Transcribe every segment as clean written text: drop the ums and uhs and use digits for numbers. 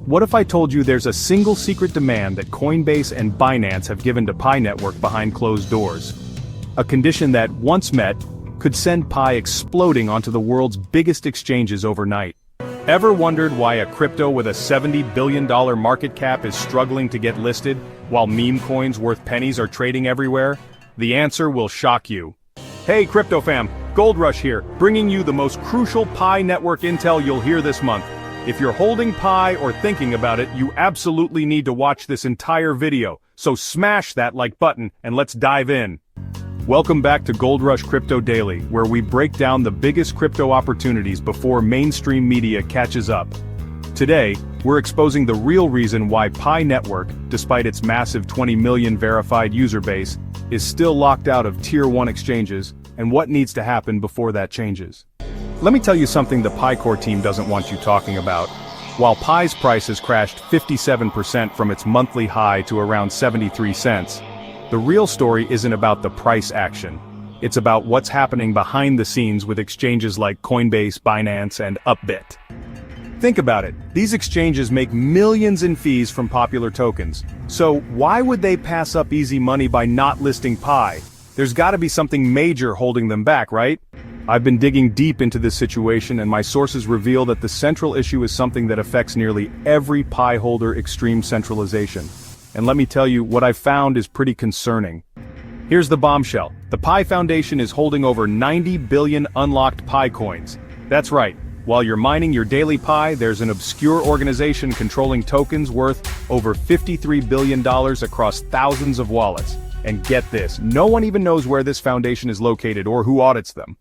What if I told you there's a single secret demand that Coinbase and Binance have given to Pi Network behind closed doors? A condition that, once met, could send Pi exploding onto the world's biggest exchanges overnight. Ever wondered why a crypto with a $70 billion market cap is struggling to get listed, while meme coins worth pennies are trading everywhere? The answer will shock you. Hey crypto fam, Goldrush here, bringing you the most crucial Pi Network intel you'll hear this month. If you're holding Pi or thinking about it, you absolutely need to watch this entire video, so smash that like button and let's dive in. Welcome back to Goldrush Crypto Daily, where we break down the biggest crypto opportunities before mainstream media catches up. Today, we're exposing the real reason why Pi Network, despite its massive 20 million verified user base, is still locked out of Tier 1 exchanges, and what needs to happen before that changes. Let me tell you something the Pi Core team doesn't want you talking about. While Pi's price has crashed 57% from its monthly high to around 73 cents, the real story isn't about the price action. It's about what's happening behind the scenes with exchanges like Coinbase, Binance, and Upbit. Think about it. These exchanges make millions in fees from popular tokens. So why would they pass up easy money by not listing Pi? There's gotta be something major holding them back, right? I've been digging deep into this situation, and my sources reveal that the central issue is something that affects nearly every Pi holder: extreme centralization. And let me tell you, what I've found is pretty concerning. Here's the bombshell. The Pi Foundation is holding over 90 billion unlocked Pi coins. That's right. While you're mining your daily Pi, there's an obscure organization controlling tokens worth over $53 billion across thousands of wallets. And get this, no one even knows where this foundation is located or who audits them.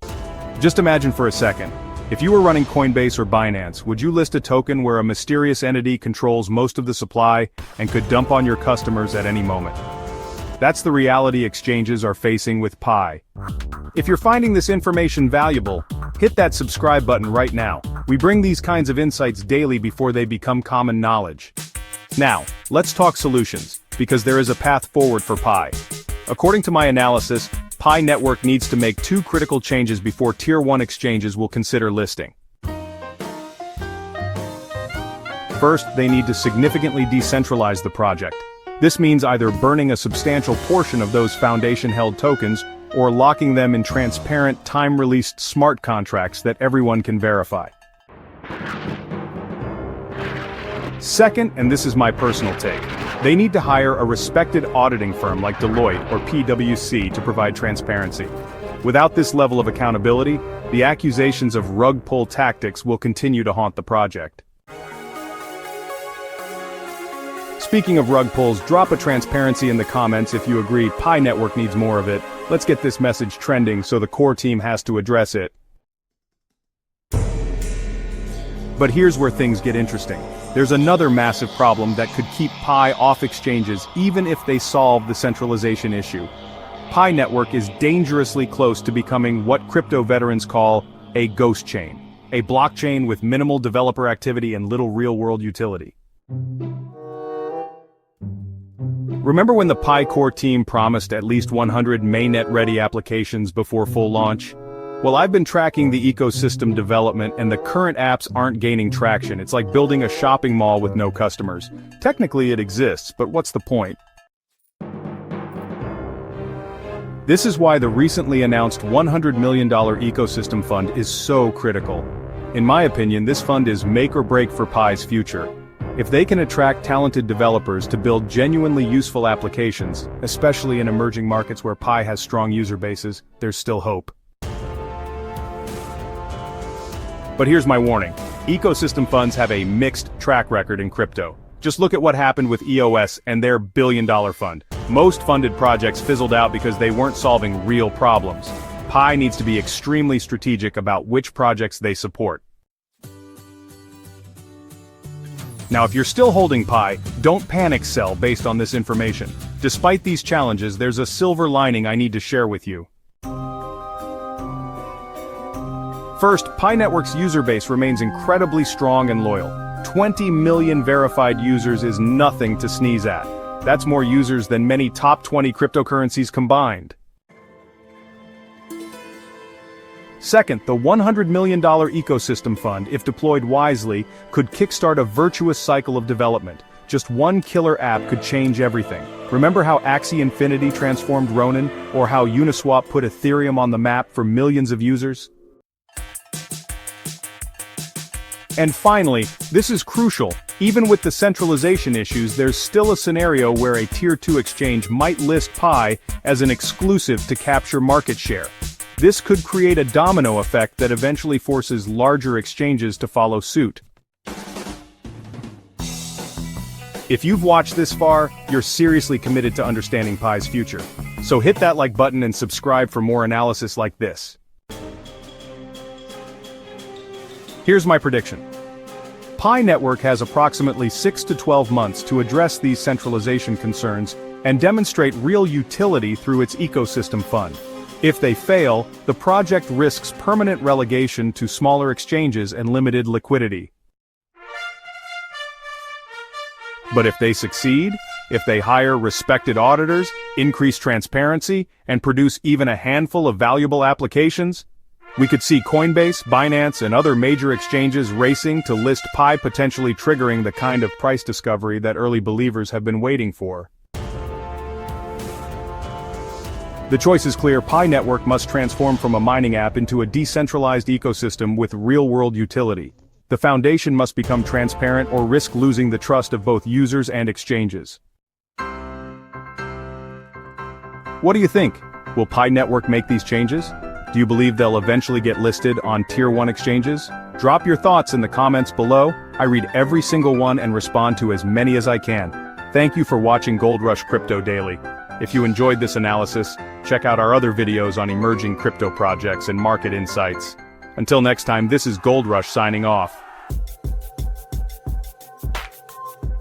Just imagine for a second, if you were running Coinbase or Binance, would you list a token where a mysterious entity controls most of the supply and could dump on your customers at any moment? That's the reality exchanges are facing with Pi. If you're finding this information valuable, hit that subscribe button right now. We bring these kinds of insights daily before they become common knowledge. Now, let's talk solutions, because there is a path forward for Pi. According to my analysis, Pi Network needs to make two critical changes before Tier 1 exchanges will consider listing. First, they need to significantly decentralize the project. This means either burning a substantial portion of those foundation-held tokens or locking them in transparent, time-released smart contracts that everyone can verify. Second, and this is my personal take, they need to hire a respected auditing firm like Deloitte or PwC to provide transparency. Without this level of accountability, the accusations of rug pull tactics will continue to haunt the project. Speaking of rug pulls, drop a transparency in the comments if you agree Pi Network needs more of it. Let's get this message trending so the core team has to address it. But here's where things get interesting. There's another massive problem that could keep Pi off exchanges even if they solve the centralization issue. Pi Network is dangerously close to becoming what crypto veterans call a ghost chain, a blockchain with minimal developer activity and little real-world utility. Remember when the Pi Core team promised at least 100 mainnet-ready applications before full launch? Well, I've been tracking the ecosystem development, and the current apps aren't gaining traction. It's like building a shopping mall with no customers. Technically it exists, but what's the point? This is why the recently announced $100 million ecosystem fund is so critical. In my opinion, this fund is make or break for Pi's future. If they can attract talented developers to build genuinely useful applications, especially in emerging markets where Pi has strong user bases, there's still hope. But here's my warning. Ecosystem funds have a mixed track record in crypto. Just look at what happened with EOS and their billion-dollar fund. Most funded projects fizzled out because they weren't solving real problems. Pi needs to be extremely strategic about which projects they support. Now, if you're still holding Pi, don't panic sell based on this information. Despite these challenges, there's a silver lining I need to share with you. First, Pi Network's user base remains incredibly strong and loyal. 20 million verified users is nothing to sneeze at. That's more users than many top 20 cryptocurrencies combined. Second, the $100 million ecosystem fund, if deployed wisely, could kickstart a virtuous cycle of development. Just one killer app could change everything. Remember how Axie Infinity transformed Ronin, or how Uniswap put Ethereum on the map for millions of users? And finally, this is crucial, even with the centralization issues, there's still a scenario where a Tier 2 exchange might list Pi as an exclusive to capture market share. This could create a domino effect that eventually forces larger exchanges to follow suit. If you've watched this far, you're seriously committed to understanding Pi's future. So hit that like button and subscribe for more analysis like this. Here's my prediction. Pi Network has approximately 6 to 12 months to address these centralization concerns and demonstrate real utility through its ecosystem fund. If they fail, the project risks permanent relegation to smaller exchanges and limited liquidity. But if they succeed, if they hire respected auditors, increase transparency, and produce even a handful of valuable applications, we could see Coinbase, Binance, and other major exchanges racing to list Pi, potentially triggering the kind of price discovery that early believers have been waiting for. The choice is clear. Pi Network must transform from a mining app into a decentralized ecosystem with real-world utility. The foundation must become transparent or risk losing the trust of both users and exchanges. What do you think? Will Pi Network make these changes? Do you believe they'll eventually get listed on Tier 1 exchanges? Drop your thoughts in the comments below. I read every single one and respond to as many as I can. Thank you for watching Gold Rush Crypto Daily. If you enjoyed this analysis, check out our other videos on emerging crypto projects and market insights. Until next time, this is Gold Rush signing off.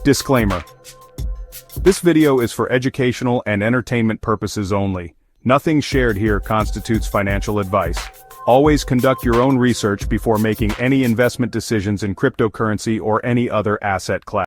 Disclaimer. This video is for educational and entertainment purposes only. Nothing shared here constitutes financial advice. Always conduct your own research before making any investment decisions in cryptocurrency or any other asset class.